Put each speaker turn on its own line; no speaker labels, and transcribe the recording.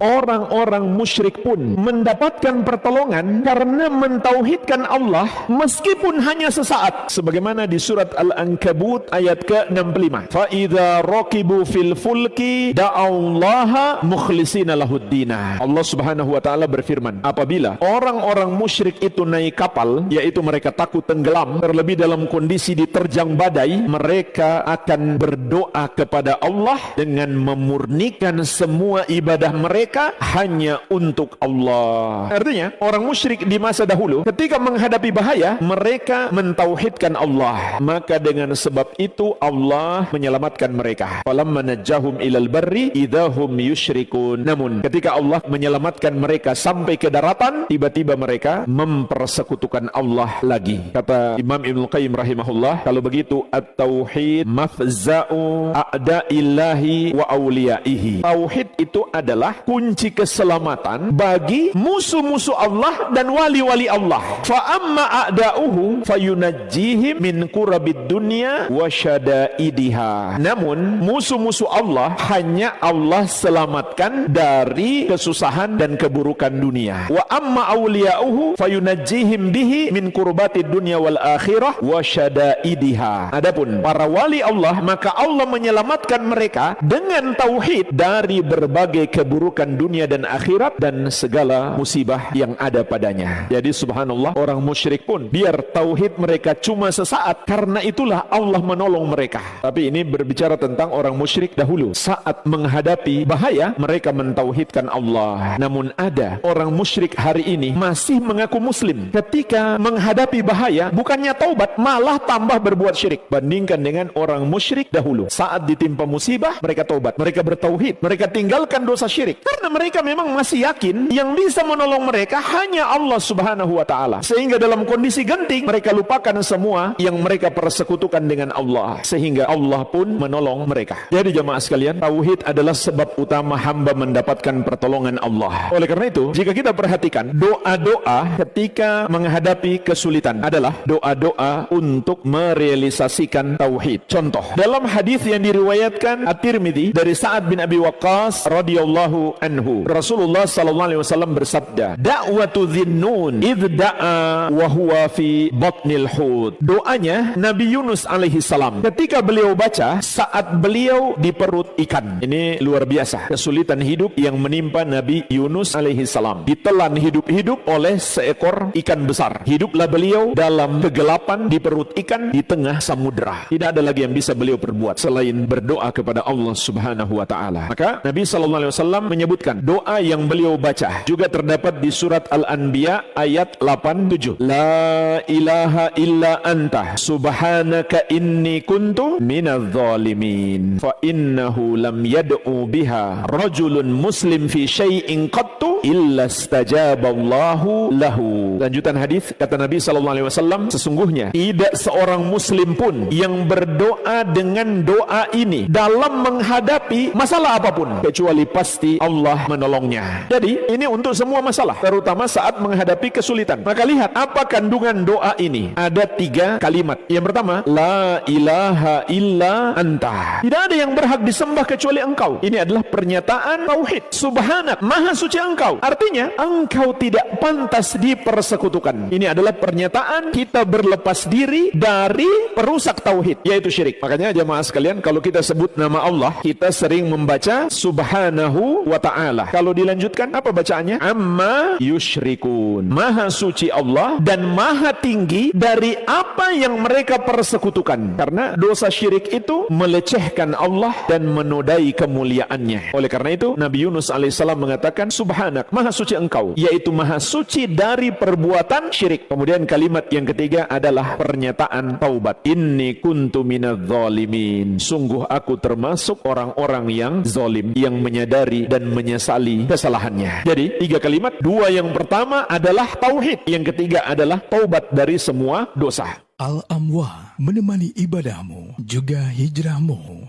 orang-orang musyrik pun mendapatkan pertolongan karena mentauhidkan Allah meskipun hanya sesaat, sebagaimana di surat Al-Ankabut ayat ke-65. Fa idza raqibu fil fulki da'allaha mukhlishina lahuddina. Allah Subhanahu wa taala berfirman, apabila orang-orang musyrik itu naik kapal, yaitu mereka takut tenggelam, terlebih dalam kondisi diterjang badai, mereka akan berdoa kepada Allah dengan memurnikan semua ibadah mereka hanya untuk Allah. Artinya, orang musyrik di masa dahulu ketika menghadapi bahaya, mereka mentauhidkan Allah. Maka dengan sebab itu Allah menyelamatkan mereka. Falamma najjahum ilal barri idahum yusyrikun. Namun ketika Allah menyelamatkan mereka sampai ke daratan, tiba-tiba mereka mempersekutukan Allah lagi. Kata Imam Ibnu Qayyim rahimahullah, kalau begitu at-tauhid mafza'u a'da'illahi wa awliyaihi. Tauhid itu adalah kunci keselamatan bagi musuh-musuh Allah dan wali-wali Allah. Fa amma a'da'uhu fayunajjihim min kurabid dunya wa syada'idiha. Namun musuh-musuh Allah hanya Allah selamatkan dari kesusahan dan keburukan dunia. Wa amma awliya'uhu fayunajjihim bihi min kurbatid dunya wal akhirah wa syada'idiha. Adapun para wali Allah, maka Allah menyelamatkan mereka dengan tauhid dari berbagai keburukan dunia dan akhirat dan segala musibah yang ada padanya. Jadi subhanallah, orang musyrik pun biar tauhid mereka cuma sesaat, karena itulah Allah menolong mereka. Tapi ini berbicara tentang orang musyrik dahulu. Saat menghadapi bahaya, mereka mentauhidkan Allah. Namun ada orang musyrik hari ini masih mengaku muslim. Ketika menghadapi bahaya, bukannya taubat, malah tambah berbuat syirik. Bandingkan dengan orang musyrik dahulu. Saat ditimpa musibah, mereka taubat, mereka bertauhid, mereka tinggalkan dosa syirik. Karena mereka memang masih yakin yang bisa menolong mereka hanya Allah Subhanahu wa taala. Sehingga dalam kondisi genting, mereka lupakan semua yang mereka persekutukan dengan Allah, sehingga Allah pun menolong mereka. Jadi jemaah sekalian, tauhid adalah sebab utama hamba mendapatkan pertolongan Allah. Oleh karena itu, jika kita perhatikan doa-doa ketika menghadapi kesulitan adalah doa-doa untuk merealisasikan tauhid. Contoh, dalam hadis yang diriwayatkan At-Tirmidzi dari Sa'ad bin Abi Waqqas radhiyallahu anhu, Rasulullah sallallahu alaihi wasallam bersabda, "Da'watu Dhinnun idh da'a wa huwa fi batnil hut." Doanya Nabi Yunus alaihi salam ketika beliau baca saat beliau di perut ikan. Ini luar biasa, kesulitan hidup yang menimpa Nabi Yunus alaihi salam. Ditelan hidup-hidup oleh seekor ikan besar. Hiduplah beliau dalam kegelapan di perut ikan di tengah samudera. Tidak ada lagi yang bisa beliau perbuat selain berdoa kepada Allah Subhanahu wa taala. Maka Nabi sallallahu alaihi wasallam menyebutkan doa yang beliau baca juga terdapat di surat Al-Anbiya ayat 87. La ilaha illa anta subhanaka inni kuntu minadz zalimin. Fa innahu lam yad'u biha rajulun muslim fi syai'in qattu illa istajaballahu lahu. Lanjutan hadis, kata Nabi sallallahu alaihi wasallam, sesungguhnya tidak seorang muslim pun yang berdoa dengan doa ini dalam menghadapi masalah apapun kecuali pasti Allah menolongnya. Jadi ini untuk semua masalah, terutama saat menghadapi kesulitan. Maka lihat apa kandungan doa ini. Ada 3 kalimat. Yang pertama, la ilaha illa anta. Tidak ada yang berhak disembah kecuali engkau. Ini adalah pernyataan tauhid. Subhanak, maha suci engkau. Artinya engkau tidak pantas dipersekutukan. Ini adalah pernyataan kita berlepas diri dari perusak tauhid, yaitu syirik. Makanya jemaah sekalian, kalau kita sebut nama Allah, kita sering membaca subhanahu wa ta'ala. Kalau dilanjutkan, apa bacaannya? Amma yusyrikun. Maha suci Allah dan maha tinggi dari apa yang mereka persekutukan. Karena dosa syirik itu melecehkan Allah dan menodai kemuliaannya. Oleh karena itu, Nabi Yunus alaihissalam mengatakan, subhanak, maha suci engkau, yaitu maha suci dari perbuatan syirik. Kemudian kalimat yang ketiga adalah pernyataan taubat. Inni kuntu minadz zalimin. Sungguh aku termasuk orang-orang yang zalim, yang menyadari dan menyesali kesalahannya. Jadi 3 kalimat. 2 yang pertama adalah tauhid, yang ketiga adalah taubat dari semua dosa.
Al-Amwah menemani ibadahmu juga hijrahmu.